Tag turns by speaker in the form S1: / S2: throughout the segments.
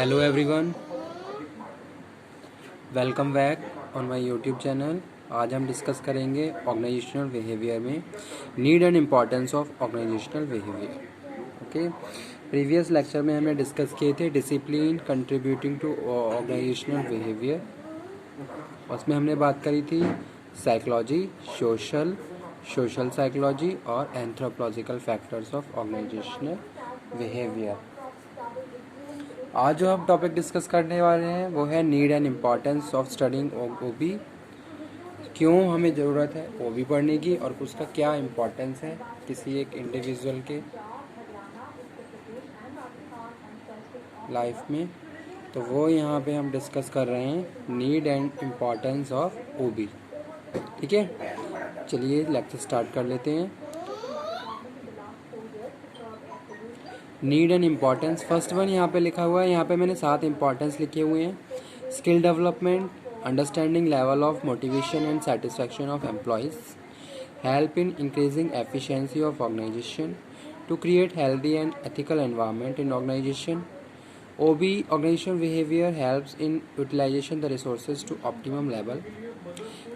S1: Hello everyone, welcome back on my YouTube channel. आज हम discuss करेंगे ऑर्गेनाइजेशनल बिहेवियर में need and importance of organizational behaviour. Okay, previous lecture में हमने discuss किए थे discipline contributing to organizational behaviour. उसमें हमने बात करी थी साइकोलॉजी, सोशल साइकोलॉजी और anthropological factors of organizational behaviour. आज जो हम टॉपिक डिस्कस करने वाले हैं वो है need and importance of studying OB. क्यों हमें ज़रूरत है ओबी पढ़ने की और उसका क्या इम्पोर्टेंस है किसी एक इंडिविजुअल के लाइफ में, तो वो यहाँ पे हम डिस्कस कर रहे हैं need and importance of OB. ठीक है, चलिए लेक्चर स्टार्ट कर लेते हैं। Need and importance, first one यहाँ पे लिखा हुआ है, यहाँ पे मैंने 7 इम्पॉर्टेंस लिखे हुए हैं। Skill development, understanding level of motivation and satisfaction of employees, help in increasing efficiency of organization, to create healthy and ethical environment in organization. OB organizational behavior helps in utilization the resources to optimum level.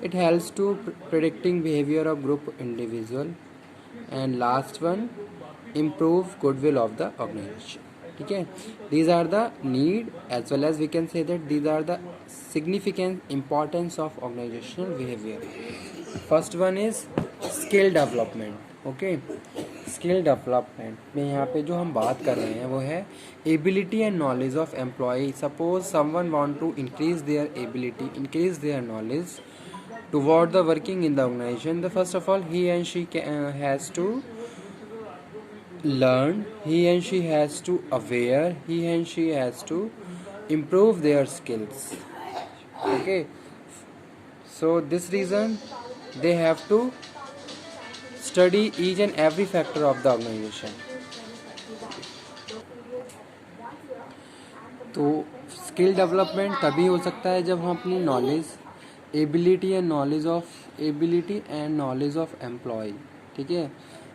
S1: It helps to predicting behavior of group individual, and last one, improve goodwill of the organization. ठीक है, these are the need as well as we can say that these are the significant importance of organizational behavior. First one is skill development. Okay, skill development में यहाँ पे जो हम बात कर रहे हैं वो है ability and knowledge of employee. Suppose someone want to increase their ability, increase their knowledge toward the working in the organization. The first of all he and she has to learn, he and she has to aware, he and she has to improve their skills. Okay, so this reason they have to study each and every factor of the organization. तो skill development तभी हो सकता है जब हम अपनी knowledge, ability and knowledge of employee, ठीक है,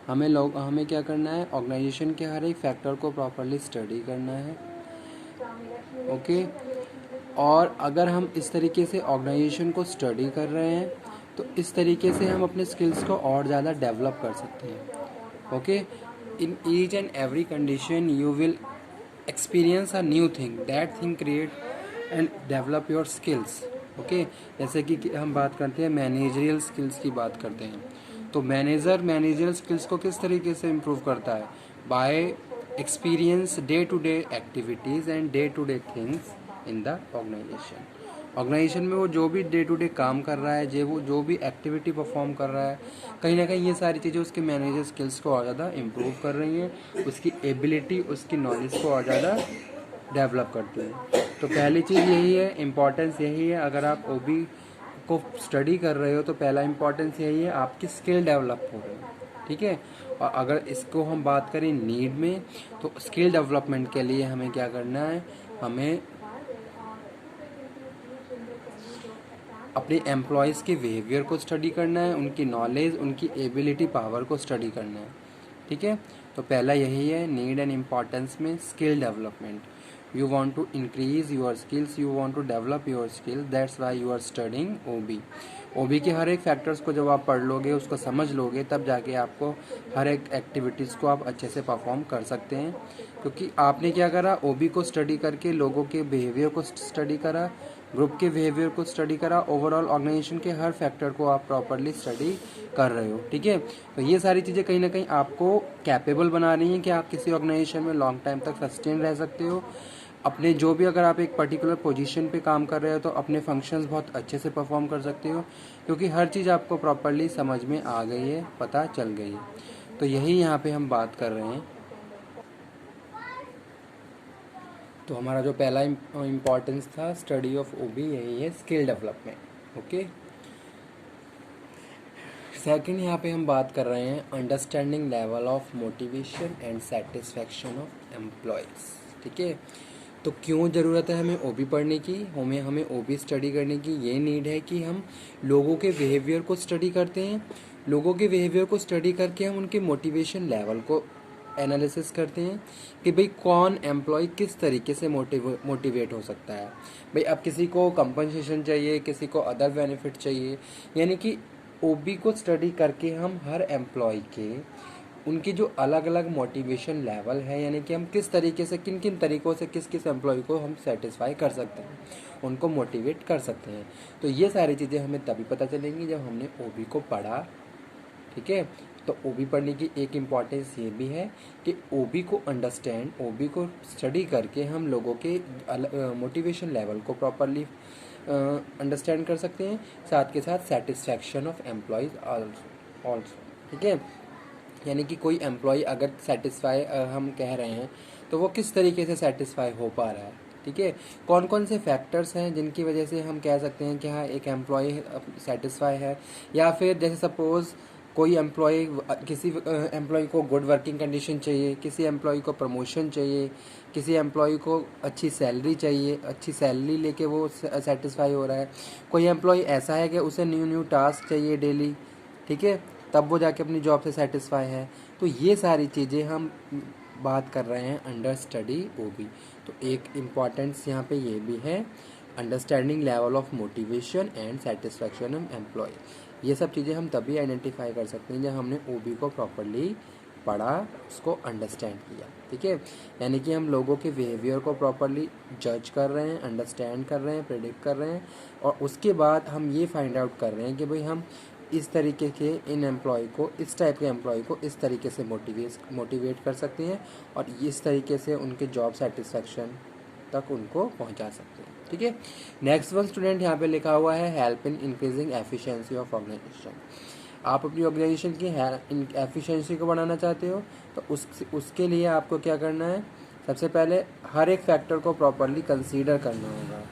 S1: हमें क्या करना है, ऑर्गेनाइजेशन के हर एक फैक्टर को प्रॉपरली स्टडी करना है। ओके, और अगर हम इस तरीके से ऑर्गेनाइजेशन को स्टडी कर रहे हैं तो इस तरीके से हम अपने स्किल्स को और ज़्यादा डेवलप कर सकते हैं। Okay, in each and every condition you will experience a new thing, that thing create and develop your skills. Okay, जैसे कि हम बात करते हैं मैनेजरियल स्किल्स की बात करते हैं, तो मैनेजरियल स्किल्स को किस तरीके से इम्प्रूव करता है, by experience day to day activities and day to day things in the organization में वो जो भी डे टू डे काम कर रहा है, वो जो भी एक्टिविटी परफॉर्म कर रहा है, कहीं ना कहीं ये सारी चीज़ें उसके मैनेजर स्किल्स को और ज़्यादा इम्प्रूव कर रही हैं, उसकी एबिलिटी, उसकी नॉलेज को और ज़्यादा डेवलप करती हैं। तो पहली चीज़ यही है, इम्पॉर्टेंस यही है। अगर आप ओबी को स्टडी कर रहे हो तो पहला इम्पॉर्टेंस यही है, आपकी स्किल डेवलप हो रही है। ठीक है, और अगर इसको हम बात करें नीड में, तो स्किल डेवलपमेंट के लिए हमें क्या करना है, हमें अपने एम्प्लॉयज़ के बिहेवियर को स्टडी करना है, उनकी नॉलेज, उनकी एबिलिटी, पावर को स्टडी करना है। ठीक है, तो पहला यही है नीड एंड इम्पॉर्टेंस में skill development. You want to increase your skills, you want to develop your skills, that's why you are studying OB. OB के हर एक फैक्टर्स को जब आप पढ़ लोगे, उसको समझ लोगे, तब जाके आपको हर एक एक्टिविटीज़ को आप अच्छे से परफॉर्म कर सकते हैं। क्योंकि आपने क्या करा, OB को स्टडी करके लोगों के बिहेवियर को स्टडी करा, ग्रुप के बिहेवियर को स्टडी करा, ओवरऑल ऑर्गेनाइजेशन के हर फैक्टर को आप प्रॉपरली स्टडी कर रहे हो। ठीक है, तो ये सारी चीज़ें कहीं ना कहीं आपको कैपेबल बना रही हैं कि आप किसी ऑर्गेनाइजेशन में लॉन्ग टाइम तक सस्टेन रह सकते हो। अपने जो भी, अगर आप एक पर्टिकुलर पोजीशन पे काम कर रहे हो तो अपने फंक्शंस बहुत अच्छे से परफॉर्म कर सकते हो, क्योंकि हर चीज़ आपको प्रॉपरली समझ में आ गई है, पता चल गई है। तो यही यहाँ पे हम बात कर रहे हैं। तो हमारा जो पहला इम्पॉर्टेंस था स्टडी ऑफ ओबी, यही है स्किल डेवलपमेंट। ओके, सेकंड यहाँ पे हम बात कर रहे हैं understanding level of motivation and satisfaction of employees. ठीक है, तो क्यों ज़रूरत है हमें ओबी पढ़ने की, हमें ओबी स्टडी करने की, ये नीड है कि हम लोगों के बिहेवियर को स्टडी करते हैं। लोगों के बिहेवियर को स्टडी करके हम उनके मोटिवेशन लेवल को एनालिसिस करते हैं कि भाई कौन एम्प्लॉय किस तरीके से मोटिवेट हो सकता है। भाई अब किसी को कंपनसेशन चाहिए, किसी को अदर बेनिफिट चाहिए, यानी कि ओबी को स्टडी करके हम हर एम्प्लॉय के उनकी जो अलग अलग मोटिवेशन लेवल है, यानी कि हम किस तरीके से किन किन तरीक़ों से किस किस एम्प्लॉय को हम सेटिस्फाई कर सकते हैं, उनको मोटिवेट कर सकते हैं। तो ये सारी चीज़ें हमें तभी पता चलेंगी जब हमने ओबी को पढ़ा। ठीक है, तो ओबी पढ़ने की एक इम्पॉर्टेंस ये भी है कि ओबी को अंडरस्टैंड, ओबी को स्टडी करके हम लोगों के मोटिवेशन लेवल को प्रॉपरली अंडरस्टैंड कर सकते हैं, साथ के साथ सेटिस्फैक्शन ऑफ एम्प्लॉयज़ ऑल्सो। ठीक है, यानी कि कोई एम्प्लॉय अगर सेटिस्फाई हम कह रहे हैं तो वो किस तरीके से सेटिस्फाई हो पा रहा है। ठीक है, कौन कौन से फैक्टर्स हैं जिनकी वजह से हम कह सकते हैं कि हाँ एक एम्प्लॉय सेटिस्फाई है, या फिर जैसे सपोज़ कोई एम्प्लॉय, किसी एम्प्लॉय को गुड वर्किंग कंडीशन चाहिए, किसी एम्प्लॉय को प्रमोशन चाहिए, किसी एम्प्लॉय को अच्छी सैलरी चाहिए, अच्छी सैलरी लेके वो सेटिस्फाई हो रहा है। कोई एम्प्लॉय ऐसा है कि उसे न्यू टास्क चाहिए डेली, ठीक है, तब वो जाके अपनी जॉब से सेटिस्फाई है। तो ये सारी चीज़ें हम बात कर रहे हैं अंडर स्टडी ओबी। तो एक इम्पॉर्टेंस यहाँ पे ये भी है, understanding level of motivation and satisfaction of employee. ये सब चीज़ें हम तभी आइडेंटिफाई कर सकते हैं जब हमने ओबी को प्रॉपरली पढ़ा, उसको अंडरस्टैंड किया। ठीक है, यानी कि हम लोगों के बिहेवियर को प्रॉपरली जज कर रहे हैं, अंडरस्टैंड कर रहे हैं, प्रेडिक्ट कर रहे हैं, और उसके बाद हम ये फाइंड आउट कर रहे हैं कि भाई हम इस तरीके के इन एम्प्लॉय को, इस टाइप के एम्प्लॉय को इस तरीके से मोटिवेट कर सकते हैं और इस तरीके से उनके जॉब सेटिस्फैक्शन तक उनको पहुंचा सकते हैं। ठीक है, नेक्स्ट वन स्टूडेंट यहाँ पे लिखा हुआ है help in increasing efficiency of organization. आप अपनी ऑर्गेनाइजेशन की एफिशिएंसी को बढ़ाना चाहते हो तो उसके लिए आपको क्या करना है, सबसे पहले हर एक फैक्टर को प्रॉपरली कंसीडर करना होगा,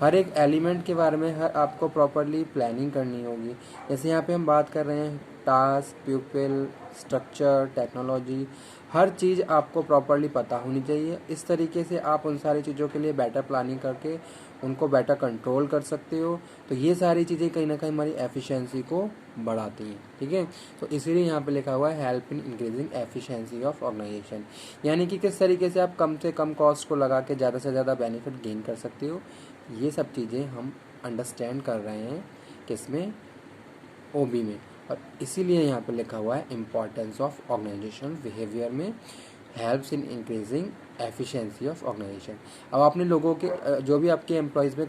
S1: हर एक एलिमेंट के बारे में आपको प्रॉपरली प्लानिंग करनी होगी। जैसे यहाँ पे हम बात कर रहे हैं टास्क, प्यूपिल, स्ट्रक्चर, टेक्नोलॉजी, हर चीज़ आपको प्रॉपरली पता होनी चाहिए। इस तरीके से आप उन सारी चीज़ों के लिए बेटर प्लानिंग करके उनको बेटर कंट्रोल कर सकते हो। तो ये सारी चीज़ें कहीं ना कहीं हमारी एफिशिएंसी को बढ़ाती हैं। ठीक है, तो इसीलिए यहाँ पे लिखा हुआ है help in increasing efficiency of organization, यानी कि किस तरीके से आप कम से कम कॉस्ट को लगा के ज़्यादा से ज़्यादा बेनिफिट गेन कर सकते हो। ये सब चीज़ें हम अंडरस्टैंड कर रहे हैं किसमें, ओबी में, और इसीलिए यहाँ पे लिखा हुआ है इम्पॉर्टेंस ऑफ ऑर्गेनाइजेशन बिहेवियर में helps in increasing efficiency of organization. अब आपने लोगों के जो भी आपके एम्प्लॉयज़ में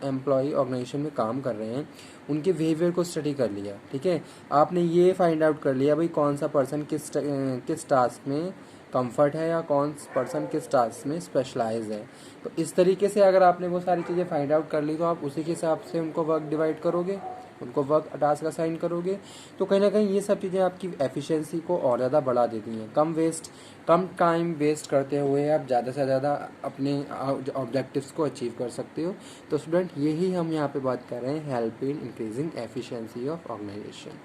S1: एम्प्लॉय ऑर्गेनाइजेशन में काम कर रहे हैं उनके बिहेवियर को स्टडी कर लिया। ठीक है, आपने ये फाइंड आउट कर लिया भाई कौन सा पर्सन किस टास्क में कंफर्ट है या कौन पर्सन किस टास्क में स्पेशलाइज है। तो इस तरीके से अगर आपने वो सारी चीज़ें फाइंड आउट कर ली तो आप उसी के हिसाब से उनको वर्क डिवाइड करोगे, उनको वर्क टास्क असाइन करोगे। तो कहीं ना कहीं ये सब चीज़ें आपकी एफिशिएंसी को और ज़्यादा बढ़ा देती हैं। कम टाइम वेस्ट करते हुए आप ज़्यादा से ज़्यादा अपने ऑब्जेक्टिव्स को अचीव कर सकते हो। तो स्टूडेंट यही हम यहाँ पे बात कर रहे हैं help in increasing efficiency of organization.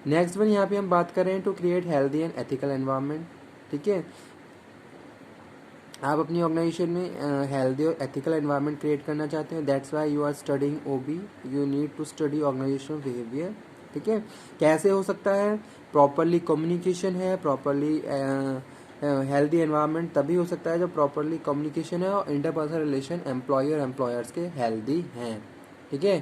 S1: Next one यहाँ पे हम बात कर रहे हैं to create healthy and ethical environment. ठीक है, आप अपनी ऑर्गेनाइजेशन में हेल्दी और एथिकल एनवायरनमेंट क्रिएट करना चाहते हैं, that's why you are studying OB, you need to study organizational behaviour. ठीक है, कैसे हो सकता है, प्रॉपरली कम्युनिकेशन है, प्रॉपरली हेल्दी एनवायरनमेंट तभी हो सकता है जब प्रॉपरली कम्युनिकेशन है और इंटरपर्सनल रिलेशन एम्प्लॉय और एम्प्लॉयर्स के हेल्दी हैं। ठीक है,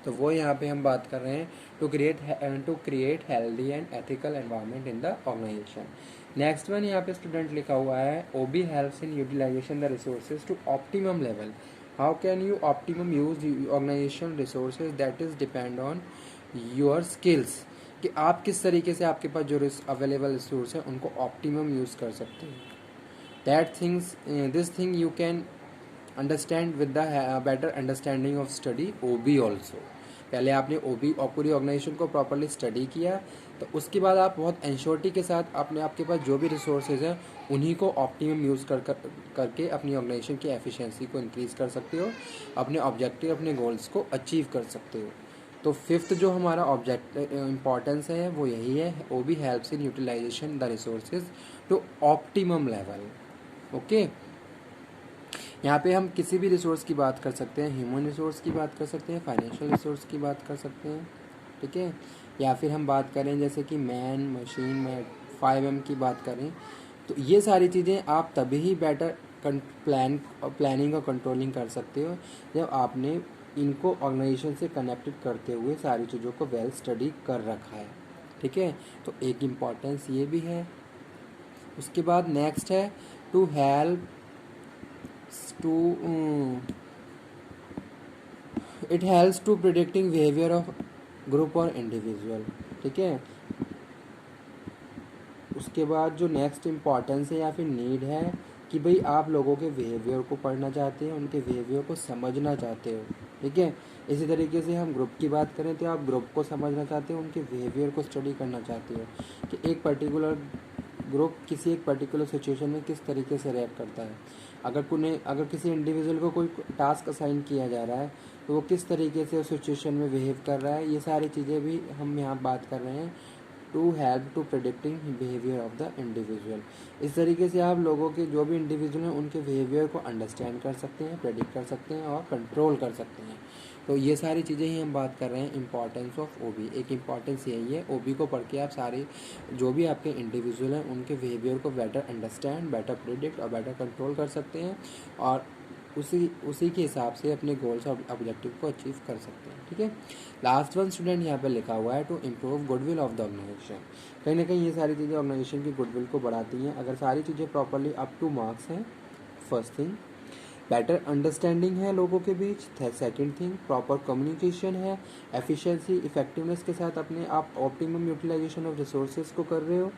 S1: तो वो यहाँ पे हम बात कर रहे हैं to create healthy and ethical environment in the organisation. Next one यहाँ पे स्टूडेंट लिखा हुआ है OB helps in utilisation the resources to optimum level. How can you optimum use organisation resources, that is depend on your skills, कि आप किस तरीके से आपके पास जो अवेलेबल रिसोर्स है उनको ऑप्टिमम यूज़ कर सकते हैं। This thing you can understand with the better understanding of study OB also. पहले आपने ओबी और पूरी ऑर्गेनाइजेशन को प्रॉपरली स्टडी किया, तो उसके बाद आप बहुत एंश्योरिटी के साथ आपके पास जो भी रिसोर्सेज हैं उन्हीं को ऑप्टिमम यूज़ करके अपनी ऑर्गेनाइजेशन की एफिशिएंसी को इंक्रीज़ कर सकते हो, अपने ऑब्जेक्टिव, अपने गोल्स को अचीव कर सकते हो। तो फिफ्थ जो हमारा इम्पॉर्टेंस है वो यही है, OB helps in utilisation the resources to optimum level. Okay, यहाँ पे हम किसी भी रिसोर्स की बात कर सकते हैं, ह्यूमन रिसोर्स की बात कर सकते हैं, फाइनेंशियल रिसोर्स की बात कर सकते हैं। ठीक है, या फिर हम बात करें जैसे कि मैन, मशीन में 5M की बात करें तो ये सारी चीज़ें आप तभी ही बेटर प्लानिंग और कंट्रोलिंग कर सकते हो जब आपने इनको ऑर्गेनाइजेशन से कनेक्टेड करते हुए सारी चीज़ों को वेल स्टडी कर रखा है। ठीक है, तो एक इम्पॉर्टेंस ये भी है। उसके बाद नेक्स्ट है to help to it helps to predicting behaviour of group और इंडिविजुअल। ठीक है, उसके बाद जो नेक्स्ट इम्पॉर्टेंस है या फिर नीड है कि भाई आप लोगों के बिहेवियर को पढ़ना चाहते हैं, उनके बिहेवियर को समझना चाहते हो। ठीक है, इसी तरीके से हम ग्रुप की बात करें तो आप ग्रुप को समझना चाहते हो, उनके बिहेवियर को स्टडी करना चाहते हो कि एक पर्टिकुलर ग्रुप किसी एक पर्टिकुलर सिचुएशन में किस तरीके से रिएक्ट करता है। अगर किसी इंडिविजुअल को कोई टास्क असाइन किया जा रहा है तो वो किस तरीके से उस सिचुएशन में बिहेव कर रहा है, ये सारी चीज़ें भी हम यहाँ बात कर रहे हैं to help to predicting behaviour of the individual. इस तरीके से आप लोगों के जो भी इंडिविजुअल हैं उनके बिहेवियर को अंडरस्टैंड कर सकते हैं, प्रेडिक्ट कर सकते हैं और कंट्रोल कर सकते हैं। तो ये सारी चीज़ें ही हम बात कर रहे हैं इंपॉर्टेंस ऑफ ओबी। एक इम्पॉर्टेंस यही है, ओबी को पढ़ के आप सारे जो भी आपके इंडिविजुअल हैं उनके बिहेवियर को बेटर अंडरस्टैंड, बेटर प्रिडिक्ट और बेटर कंट्रोल कर सकते हैं और उसी के हिसाब से अपने गोल्स और ऑब्जेक्टिव को अचीव कर सकते हैं। ठीक है, लास्ट वन स्टूडेंट यहाँ पे लिखा हुआ है to improve goodwill of the organization. कहीं ना कहीं ये सारी चीज़ें ऑर्गेनाइजेशन की गुडविल को बढ़ाती हैं अगर सारी चीज़ें प्रॉपरली अप टू मार्क्स हैं। फर्स्ट थिंग बेटर अंडरस्टैंडिंग है लोगों के बीच। सेकंड थिंग प्रॉपर कम्युनिकेशन है, एफिशिएंसी इफेक्टिवनेस के साथ अपने आप ऑप्टिमम यूटिलाइजेशन ऑफ रिसोर्सेज को कर रहे हो।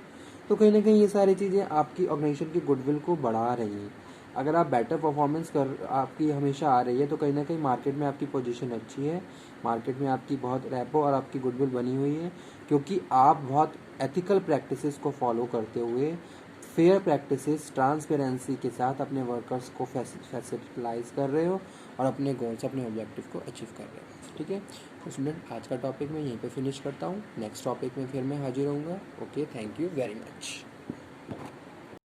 S1: तो कहीं ना कहीं ये सारी चीज़ें आपकी ऑर्गेनाइजेशन की गुडविल को बढ़ा रही हैं। अगर आप बेटर परफॉर्मेंस कर आपकी हमेशा आ रही है तो कहीं ना कहीं मार्केट में आपकी पोजीशन अच्छी है, मार्केट में आपकी बहुत रैपो और आपकी गुडविल बनी हुई है क्योंकि आप बहुत एथिकल प्रैक्टिसेस को फॉलो करते हुए फेयर प्रैक्टिसेस ट्रांसपेरेंसी के साथ अपने वर्कर्स को फैसिलिटाइज कर रहे हो और अपने गोल्स अपने ऑब्जेक्टिव को अचीव कर रहे हो। ठीक है, तो स्टूडेंट आज का टॉपिक मैं यहीं पे फिनिश करता हूँ। नेक्स्ट टॉपिक में फिर मैं हाजिर रहूँगा। Okay, thank you very much.